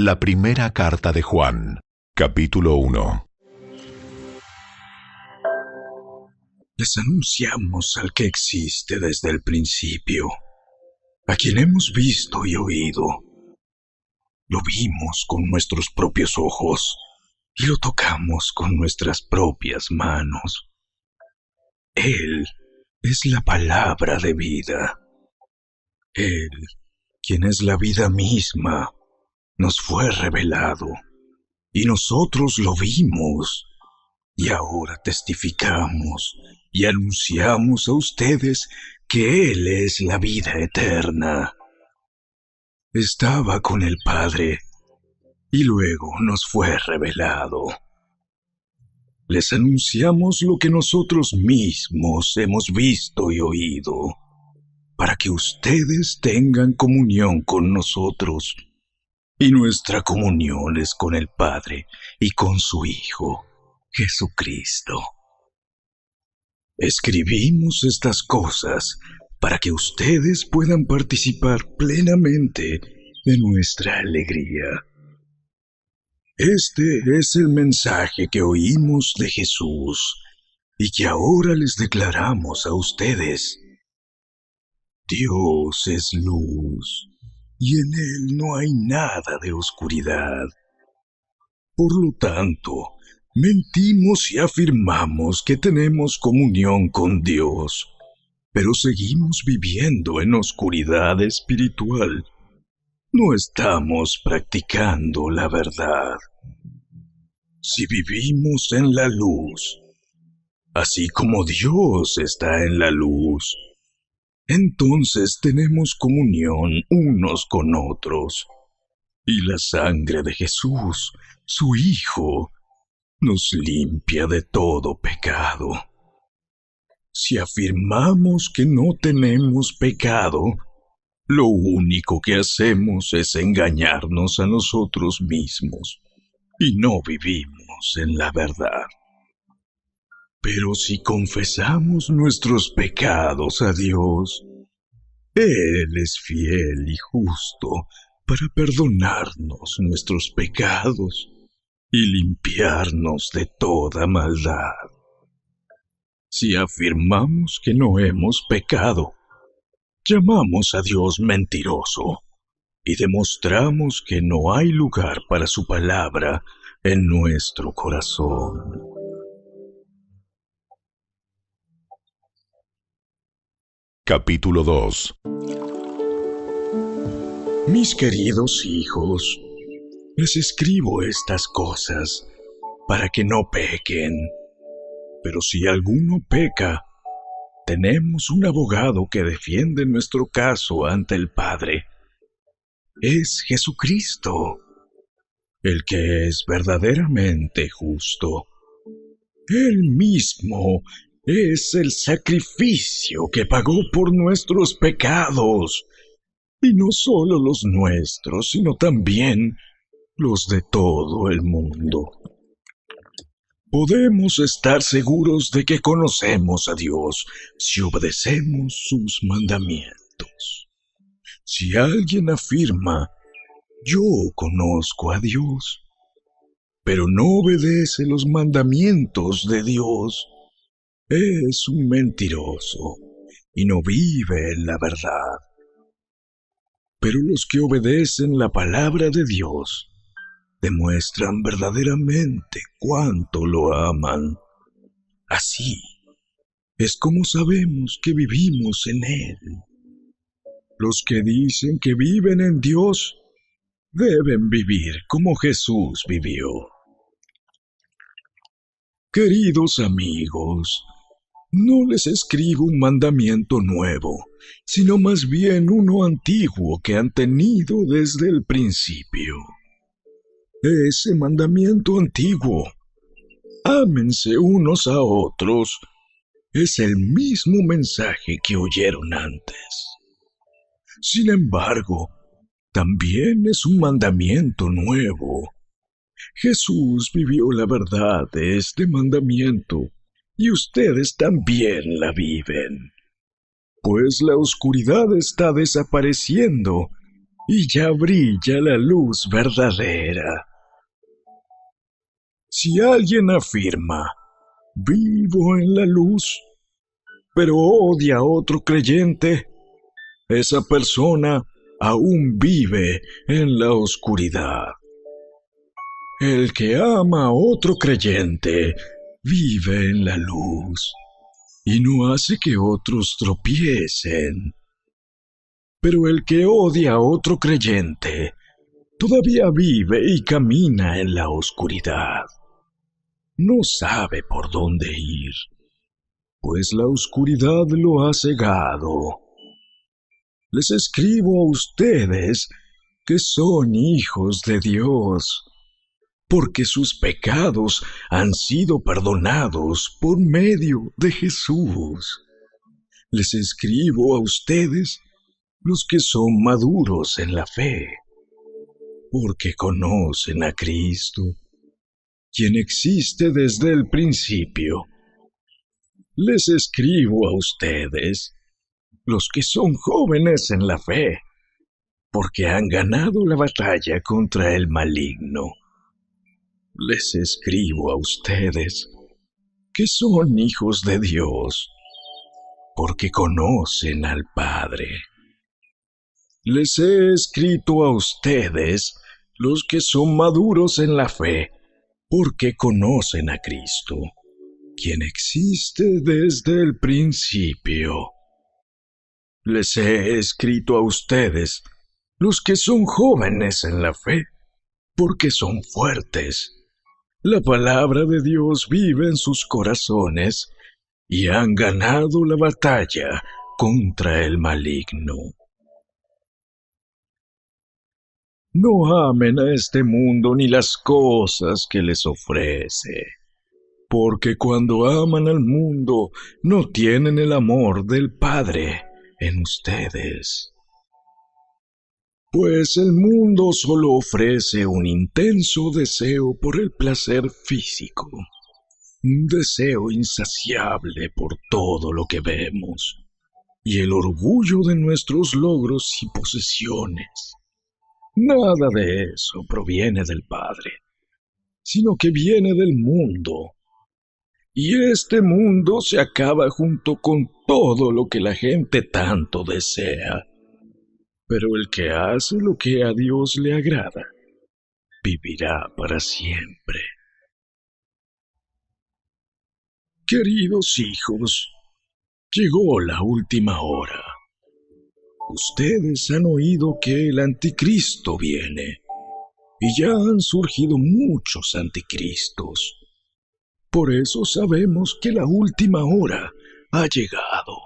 La primera carta de Juan, capítulo 1. Les anunciamos al que existe desde el principio, a quien hemos visto y oído. Lo vimos con nuestros propios ojos y lo tocamos con nuestras propias manos. Él es la palabra de vida. Él, quien es la vida misma, nos fue revelado, y nosotros lo vimos, y ahora testificamos y anunciamos a ustedes que Él es la vida eterna. Estaba con el Padre, y luego nos fue revelado. Les anunciamos lo que nosotros mismos hemos visto y oído, para que ustedes tengan comunión con nosotros. Y nuestra comunión es con el Padre y con su Hijo, Jesucristo. Escribimos estas cosas para que ustedes puedan participar plenamente de nuestra alegría. Este es el mensaje que oímos de Jesús y que ahora les declaramos a ustedes. Dios es luz, y en Él no hay nada de oscuridad. Por lo tanto, mentimos y afirmamos que tenemos comunión con Dios, pero seguimos viviendo en oscuridad espiritual. No estamos practicando la verdad. Si vivimos en la luz, así como Dios está en la luz, entonces tenemos comunión unos con otros, y la sangre de Jesús, su Hijo, nos limpia de todo pecado. Si afirmamos que no tenemos pecado, lo único que hacemos es engañarnos a nosotros mismos, y no vivimos en la verdad. Pero si confesamos nuestros pecados a Dios, Él es fiel y justo para perdonarnos nuestros pecados y limpiarnos de toda maldad. Si afirmamos que no hemos pecado, llamamos a Dios mentiroso y demostramos que no hay lugar para su palabra en nuestro corazón. Capítulo 2. Mis queridos hijos, les escribo estas cosas para que no pequen. Pero si alguno peca, tenemos un abogado que defiende nuestro caso ante el Padre. Es Jesucristo, el que es verdaderamente justo. Él mismo es el sacrificio que pagó por nuestros pecados, y no solo los nuestros, sino también los de todo el mundo. Podemos estar seguros de que conocemos a Dios si obedecemos sus mandamientos. Si alguien afirma, yo conozco a Dios, pero no obedece los mandamientos de Dios, es un mentiroso y no vive en la verdad. Pero los que obedecen la palabra de Dios demuestran verdaderamente cuánto lo aman. Así es como sabemos que vivimos en Él. Los que dicen que viven en Dios deben vivir como Jesús vivió. Queridos amigos, no les escribo un mandamiento nuevo, sino más bien uno antiguo que han tenido desde el principio. Ese mandamiento antiguo, ámense unos a otros, es el mismo mensaje que oyeron antes. Sin embargo, también es un mandamiento nuevo. Jesús vivió la verdad de este mandamiento, y ustedes también la viven. Pues la oscuridad está desapareciendo y ya brilla la luz verdadera. Si alguien afirma, vivo en la luz, pero odia a otro creyente, esa persona aún vive en la oscuridad. El que ama a otro creyente vive en la luz y no hace que otros tropiecen. Pero el que odia a otro creyente todavía vive y camina en la oscuridad. No sabe por dónde ir, pues la oscuridad lo ha cegado. Les escribo a ustedes que son hijos de Dios, porque sus pecados han sido perdonados por medio de Jesús. Les escribo a ustedes, los que son maduros en la fe, porque conocen a Cristo, quien existe desde el principio. Les escribo a ustedes, los que son jóvenes en la fe, porque han ganado la batalla contra el maligno. Les escribo a ustedes, que son hijos de Dios, porque conocen al Padre. Les he escrito a ustedes, los que son maduros en la fe, porque conocen a Cristo, quien existe desde el principio. Les he escrito a ustedes, los que son jóvenes en la fe, porque son fuertes. La palabra de Dios vive en sus corazones y han ganado la batalla contra el maligno. No amen a este mundo ni las cosas que les ofrece, porque cuando aman al mundo no tienen el amor del Padre en ustedes. Pues el mundo solo ofrece un intenso deseo por el placer físico, un deseo insaciable por todo lo que vemos, y el orgullo de nuestros logros y posesiones. Nada de eso proviene del Padre, sino que viene del mundo. Y este mundo se acaba junto con todo lo que la gente tanto desea. Pero el que hace lo que a Dios le agrada, vivirá para siempre. Queridos hijos, llegó la última hora. Ustedes han oído que el anticristo viene, y ya han surgido muchos anticristos. Por eso sabemos que la última hora ha llegado.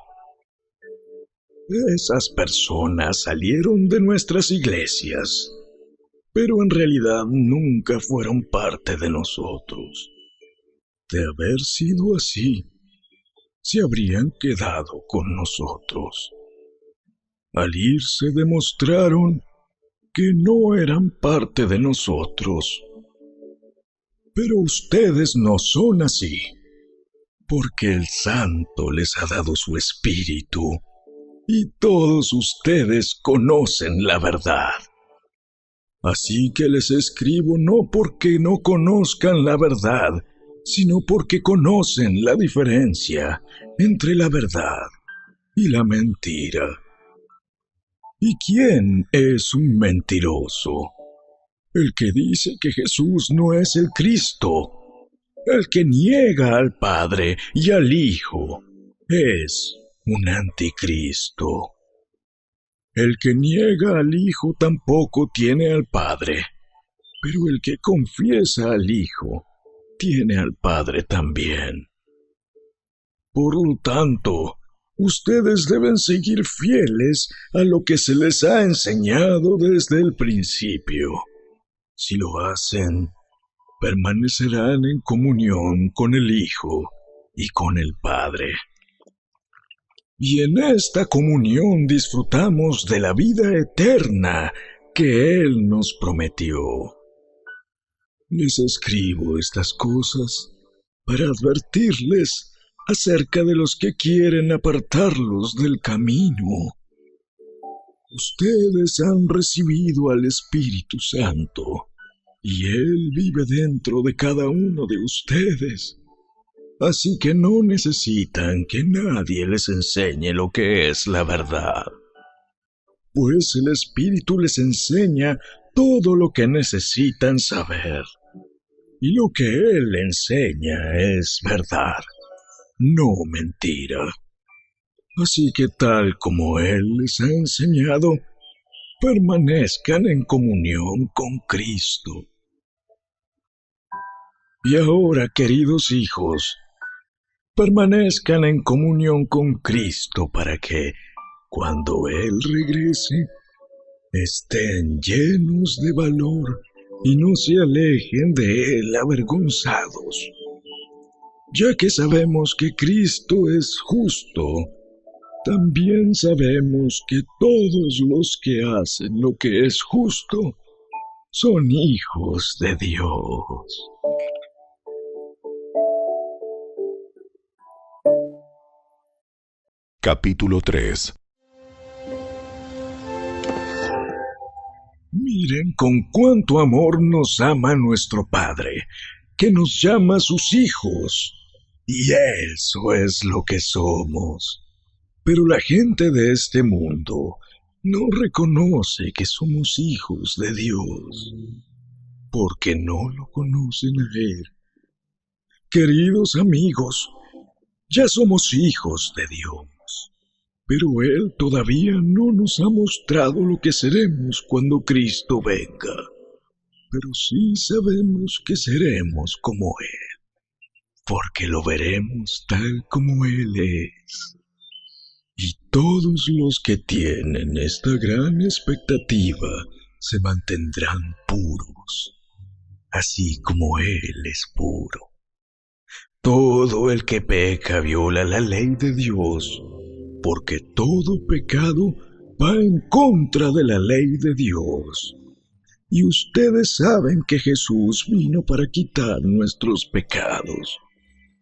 Esas personas salieron de nuestras iglesias, pero en realidad nunca fueron parte de nosotros. De haber sido así, se habrían quedado con nosotros. Al irse demostraron que no eran parte de nosotros. Pero ustedes no son así, porque el Santo les ha dado su espíritu, y todos ustedes conocen la verdad. Así que les escribo no porque no conozcan la verdad, sino porque conocen la diferencia entre la verdad y la mentira. ¿Y quién es un mentiroso? El que dice que Jesús no es el Cristo. El que niega al Padre y al Hijo es un anticristo. El que niega al Hijo tampoco tiene al Padre, pero el que confiesa al Hijo tiene al Padre también. Por lo tanto, ustedes deben seguir fieles a lo que se les ha enseñado desde el principio. Si lo hacen, permanecerán en comunión con el Hijo y con el Padre. Y en esta comunión disfrutamos de la vida eterna que Él nos prometió. Les escribo estas cosas para advertirles acerca de los que quieren apartarlos del camino. Ustedes han recibido al Espíritu Santo, y Él vive dentro de cada uno de ustedes. Así que no necesitan que nadie les enseñe lo que es la verdad, pues el Espíritu les enseña todo lo que necesitan saber. Y lo que Él enseña es verdad, no mentira. Así que tal como Él les ha enseñado, permanezcan en comunión con Cristo. Y ahora, queridos hijos, permanezcan en comunión con Cristo para que, cuando Él regrese, estén llenos de valor y no se alejen de Él avergonzados. Ya que sabemos que Cristo es justo, también sabemos que todos los que hacen lo que es justo son hijos de Dios. Capítulo 3. Miren con cuánto amor nos ama nuestro Padre, que nos llama sus hijos. Y eso es lo que somos. Pero la gente de este mundo no reconoce que somos hijos de Dios, porque no lo conocen a Él. Queridos amigos, ya somos hijos de Dios, pero Él todavía no nos ha mostrado lo que seremos cuando Cristo venga. Pero sí sabemos que seremos como Él, porque lo veremos tal como Él es. Y todos los que tienen esta gran expectativa se mantendrán puros, así como Él es puro. Todo el que peca viola la ley de Dios, porque todo pecado va en contra de la ley de Dios. Y ustedes saben que Jesús vino para quitar nuestros pecados,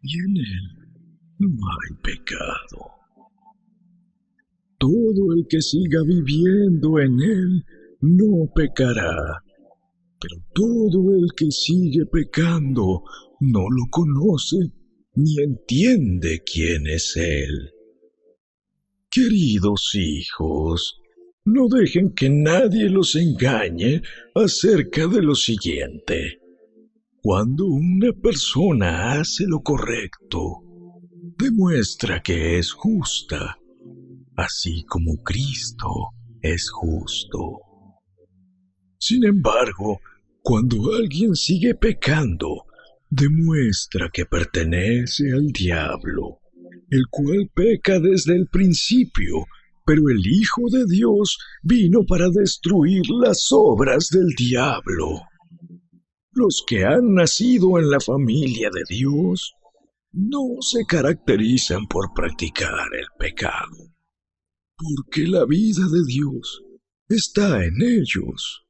y en Él no hay pecado. Todo el que siga viviendo en Él no pecará, pero todo el que sigue pecando no lo conoce ni entiende quién es Él. Queridos hijos, no dejen que nadie los engañe acerca de lo siguiente. Cuando una persona hace lo correcto, demuestra que es justa, así como Cristo es justo. Sin embargo, cuando alguien sigue pecando, demuestra que pertenece al diablo, el cual peca desde el principio, pero el Hijo de Dios vino para destruir las obras del diablo. Los que han nacido en la familia de Dios no se caracterizan por practicar el pecado, porque la vida de Dios está en ellos.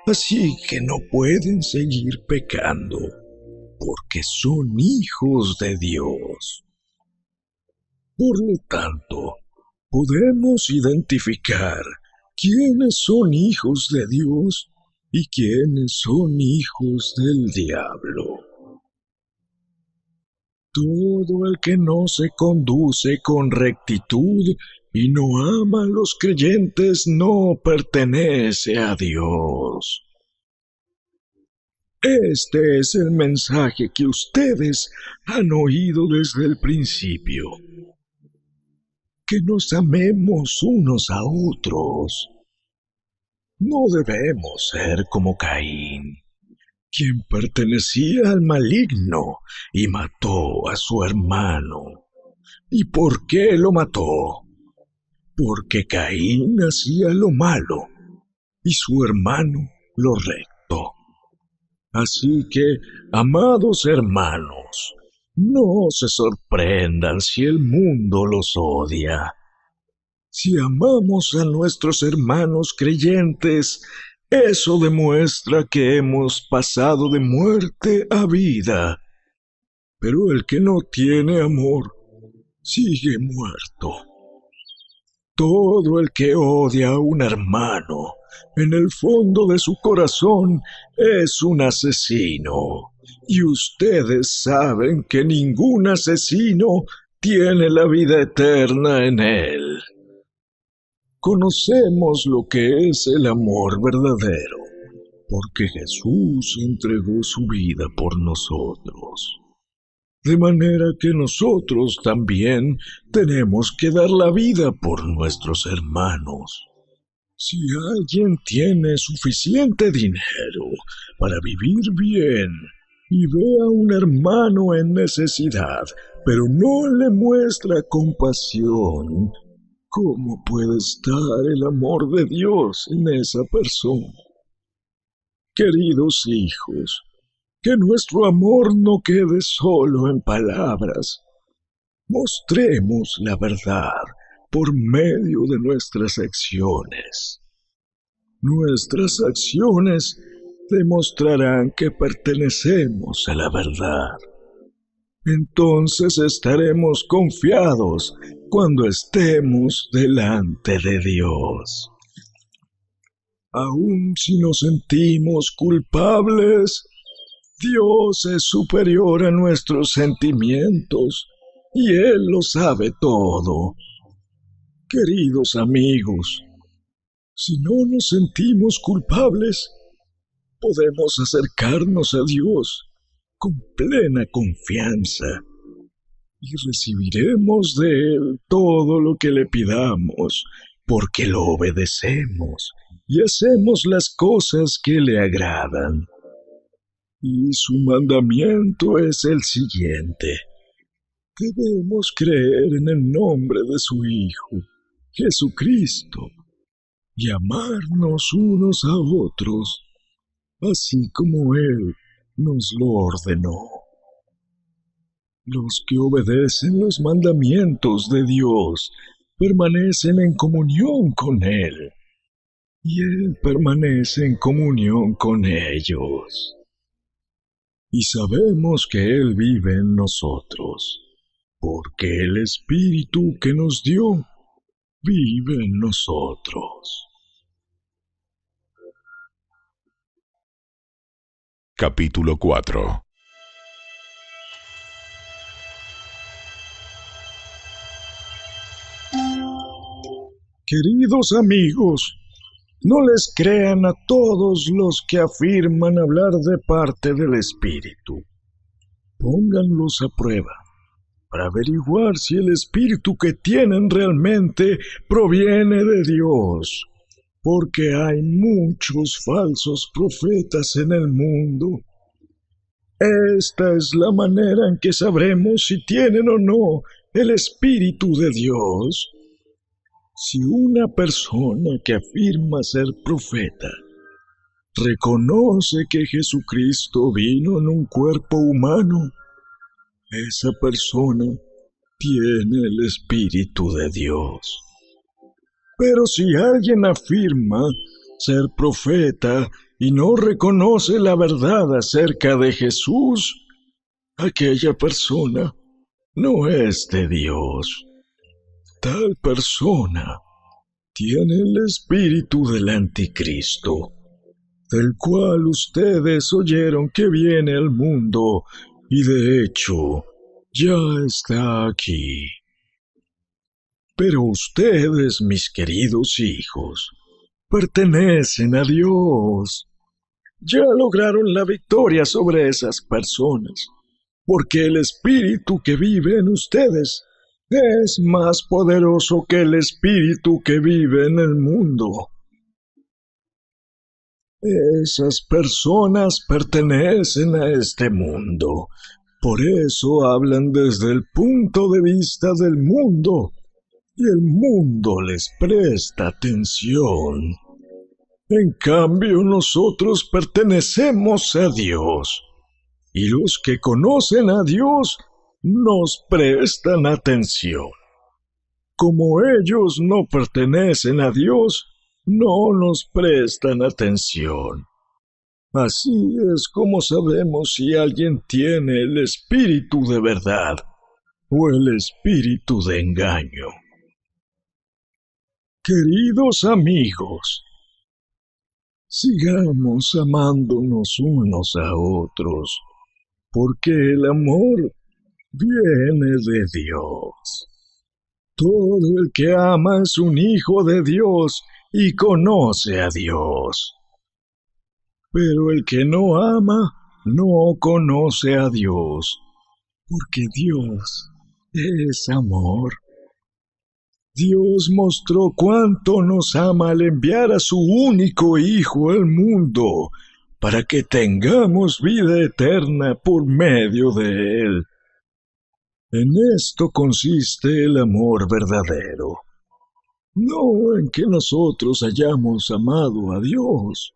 Así que no pueden seguir pecando, porque son hijos de Dios. Por lo tanto, podemos identificar quiénes son hijos de Dios y quiénes son hijos del diablo. Todo el que no se conduce con rectitud y no ama a los creyentes no pertenece a Dios. Este es el mensaje que ustedes han oído desde el principio. Que nos amemos unos a otros. No debemos ser como Caín, quien pertenecía al maligno y mató a su hermano. ¿Y por qué lo mató? Porque Caín hacía lo malo y su hermano lo recto. Así que, amados hermanos, no se sorprendan si el mundo los odia. Si amamos a nuestros hermanos creyentes, eso demuestra que hemos pasado de muerte a vida. Pero el que no tiene amor sigue muerto. Todo el que odia a un hermano, en el fondo de su corazón, es un asesino. Y ustedes saben que ningún asesino tiene la vida eterna en él. Conocemos lo que es el amor verdadero, porque Jesús entregó su vida por nosotros. De manera que nosotros también tenemos que dar la vida por nuestros hermanos. Si alguien tiene suficiente dinero para vivir bien y ve a un hermano en necesidad, pero no le muestra compasión, ¿cómo puede estar el amor de Dios en esa persona? Queridos hijos, que nuestro amor no quede solo en palabras. Mostremos la verdad por medio de nuestras acciones. Nuestras acciones demostrarán que pertenecemos a la verdad. Entonces estaremos confiados cuando estemos delante de Dios. Aun si nos sentimos culpables, Dios es superior a nuestros sentimientos y Él lo sabe todo. Queridos amigos, si no nos sentimos culpables, podemos acercarnos a Dios con plena confianza y recibiremos de Él todo lo que le pidamos, porque lo obedecemos y hacemos las cosas que le agradan. Y su mandamiento es el siguiente: debemos creer en el nombre de su Hijo, Jesucristo, y amarnos unos a otros, así como Él nos lo ordenó. Los que obedecen los mandamientos de Dios permanecen en comunión con Él, y Él permanece en comunión con ellos. Y sabemos que Él vive en nosotros, porque el Espíritu que nos dio vive en nosotros. Capítulo 4. Queridos amigos, no les crean a todos los que afirman hablar de parte del Espíritu. Pónganlos a prueba para averiguar si el Espíritu que tienen realmente proviene de Dios, porque hay muchos falsos profetas en el mundo. Esta es la manera en que sabremos si tienen o no el Espíritu de Dios. Si una persona que afirma ser profeta reconoce que Jesucristo vino en un cuerpo humano, esa persona tiene el Espíritu de Dios. Pero si alguien afirma ser profeta y no reconoce la verdad acerca de Jesús, aquella persona no es de Dios. Tal persona tiene el espíritu del anticristo, del cual ustedes oyeron que viene al mundo, y de hecho ya está aquí. Pero ustedes, mis queridos hijos, pertenecen a Dios. Ya lograron la victoria sobre esas personas, porque el espíritu que vive en ustedes es más poderoso que el espíritu que vive en el mundo. Esas personas pertenecen a este mundo, por eso hablan desde el punto de vista del mundo, y el mundo les presta atención. En cambio, nosotros pertenecemos a Dios, y los que conocen a Dios nos prestan atención. Como ellos no pertenecen a Dios, no nos prestan atención. Así es como sabemos si alguien tiene el espíritu de verdad o el espíritu de engaño. Queridos amigos, sigamos amándonos unos a otros, porque el amor viene de Dios. Todo el que ama es un hijo de Dios y conoce a Dios. Pero el que no ama no conoce a Dios, porque Dios es amor. Dios mostró cuánto nos ama al enviar a su único Hijo al mundo, para que tengamos vida eterna por medio de Él. En esto consiste el amor verdadero, no en que nosotros hayamos amado a Dios,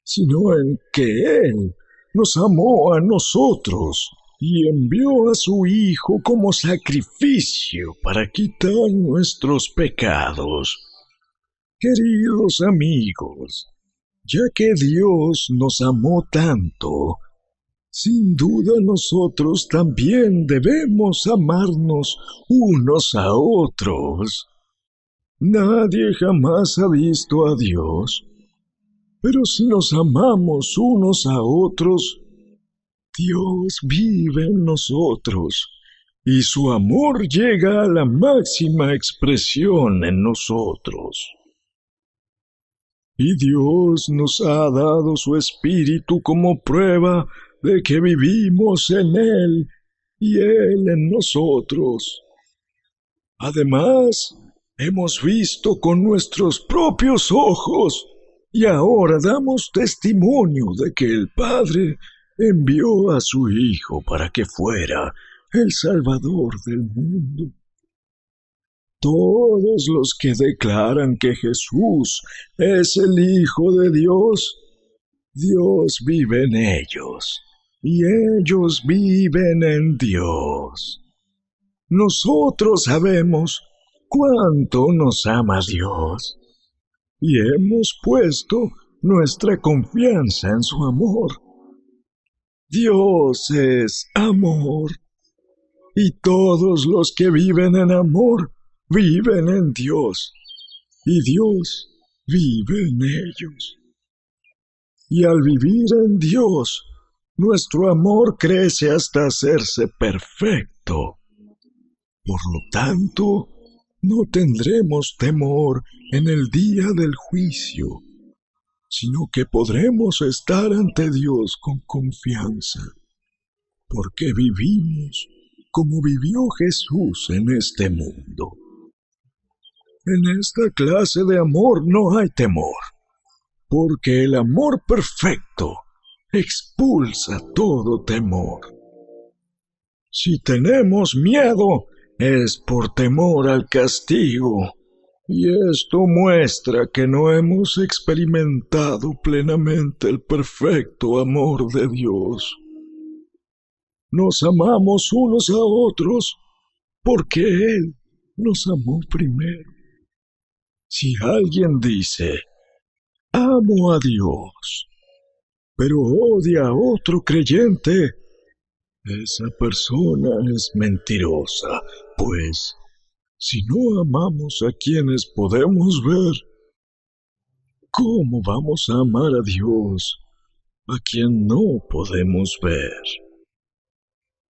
sino en que Él nos amó a nosotros y envió a su Hijo como sacrificio para quitar nuestros pecados. Queridos amigos, ya que Dios nos amó tanto, sin duda nosotros también debemos amarnos unos a otros. Nadie jamás ha visto a Dios, pero si nos amamos unos a otros, Dios vive en nosotros, y su amor llega a la máxima expresión en nosotros. Y Dios nos ha dado su Espíritu como prueba de que vivimos en Él y Él en nosotros. Además, hemos visto con nuestros propios ojos y ahora damos testimonio de que el Padre envió a su Hijo para que fuera el Salvador del mundo. Todos los que declaran que Jesús es el Hijo de Dios, Dios vive en ellos, y ellos viven en Dios. Nosotros sabemos cuánto nos ama Dios, y hemos puesto nuestra confianza en su amor. Dios es amor, y todos los que viven en amor viven en Dios, y Dios vive en ellos. Y al vivir en Dios, nuestro amor crece hasta hacerse perfecto. Por lo tanto, no tendremos temor en el día del juicio, sino que podremos estar ante Dios con confianza, porque vivimos como vivió Jesús en este mundo. En esta clase de amor no hay temor, porque el amor perfecto expulsa todo temor. Si tenemos miedo, es por temor al castigo, y esto muestra que no hemos experimentado plenamente el perfecto amor de Dios. Nos amamos unos a otros porque Él nos amó primero. Si alguien dice, amo a Dios, pero odia a otro creyente, esa persona es mentirosa, pues si no amamos a quienes podemos ver, ¿cómo vamos a amar a Dios, a quien no podemos ver?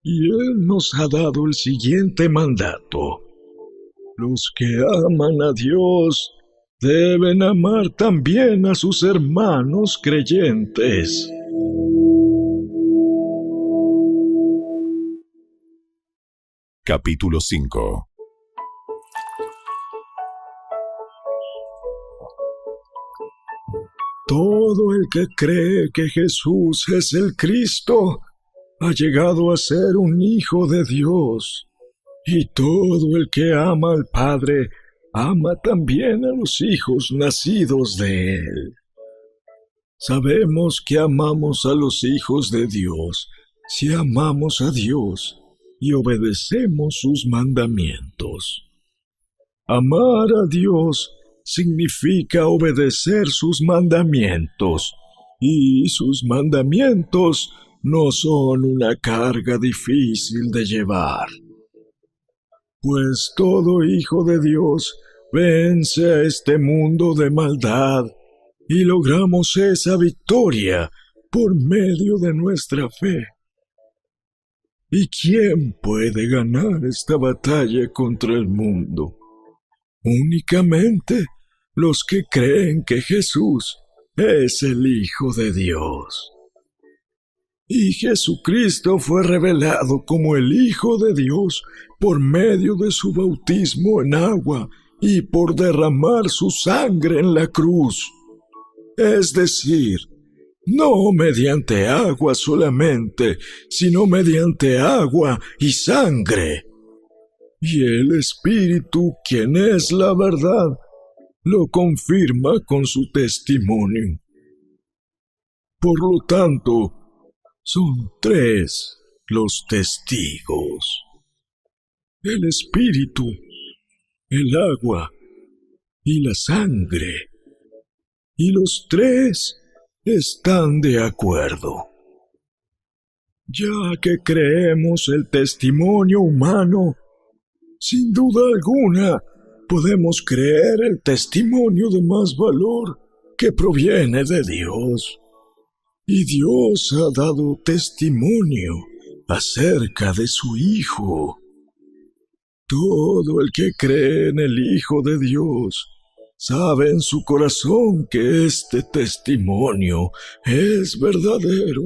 Y Él nos ha dado el siguiente mandato. Los que aman a Dios deben amar también a sus hermanos creyentes. Capítulo 5. Todo el que cree que Jesús es el Cristo ha llegado a ser un hijo de Dios. Y todo el que ama al Padre ama también a los hijos nacidos de Él. Sabemos que amamos a los hijos de Dios si amamos a Dios y obedecemos sus mandamientos. Amar a Dios significa obedecer sus mandamientos, y sus mandamientos no son una carga difícil de llevar. Pues todo hijo de Dios vence a este mundo de maldad y logramos esa victoria por medio de nuestra fe. ¿Y quién puede ganar esta batalla contra el mundo? Únicamente los que creen que Jesús es el Hijo de Dios. Y Jesucristo fue revelado como el Hijo de Dios por medio de su bautismo en agua y por derramar su sangre en la cruz. Es decir, no mediante agua solamente, sino mediante agua y sangre. Y el Espíritu, quien es la verdad, lo confirma con su testimonio. Por lo tanto, son 3 los testigos: el Espíritu, el agua y la sangre. Y los 3 están de acuerdo. Ya que creemos el testimonio humano, sin duda alguna podemos creer el testimonio de más valor que proviene de Dios. Y Dios ha dado testimonio acerca de su Hijo. Todo el que cree en el Hijo de Dios sabe en su corazón que este testimonio es verdadero.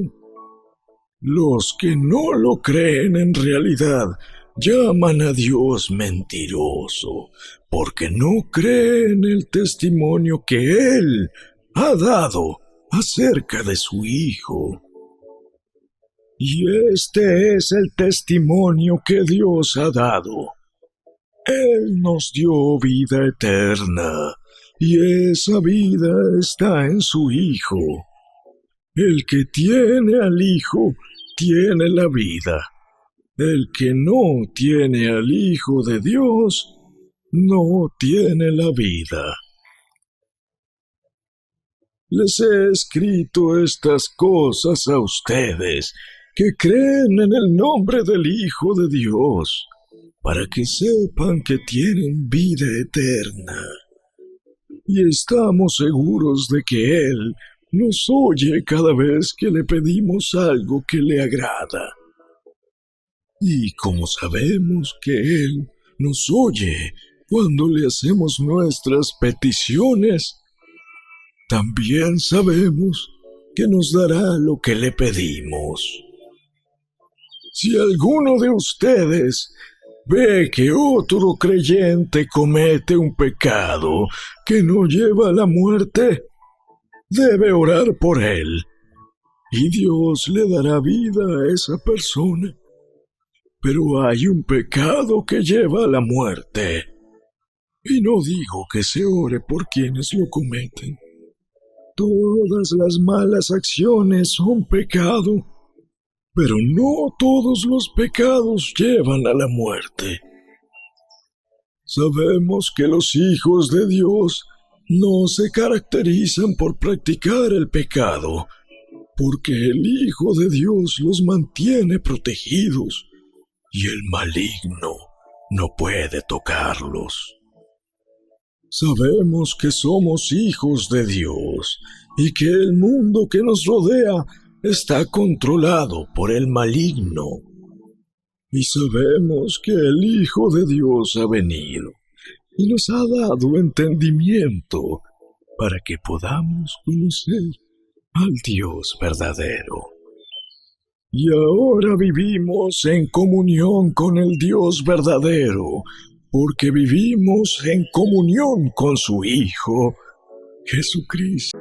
Los que no lo creen en realidad llaman a Dios mentiroso, porque no creen el testimonio que Él ha dado acerca de su Hijo. Y este es el testimonio que Dios ha dado. Él nos dio vida eterna, y esa vida está en su Hijo. El que tiene al Hijo tiene la vida. El que no tiene al Hijo de Dios no tiene la vida. Les he escrito estas cosas a ustedes que creen en el nombre del Hijo de Dios, para que sepan que tienen vida eterna. Y estamos seguros de que Él nos oye cada vez que le pedimos algo que le agrada. Y como sabemos que Él nos oye cuando le hacemos nuestras peticiones, también sabemos que nos dará lo que le pedimos. Si alguno de ustedes ve que otro creyente comete un pecado que no lleva a la muerte, debe orar por él, y Dios le dará vida a esa persona. Pero hay un pecado que lleva a la muerte, y no digo que se ore por quienes lo cometen. Todas las malas acciones son pecado, pero no todos los pecados llevan a la muerte. Sabemos que los hijos de Dios no se caracterizan por practicar el pecado, porque el Hijo de Dios los mantiene protegidos, y el maligno no puede tocarlos. Sabemos que somos hijos de Dios, y que el mundo que nos rodea está controlado por el maligno. Y sabemos que el Hijo de Dios ha venido y nos ha dado entendimiento para que podamos conocer al Dios verdadero. Y ahora vivimos en comunión con el Dios verdadero, porque vivimos en comunión con su Hijo, Jesucristo.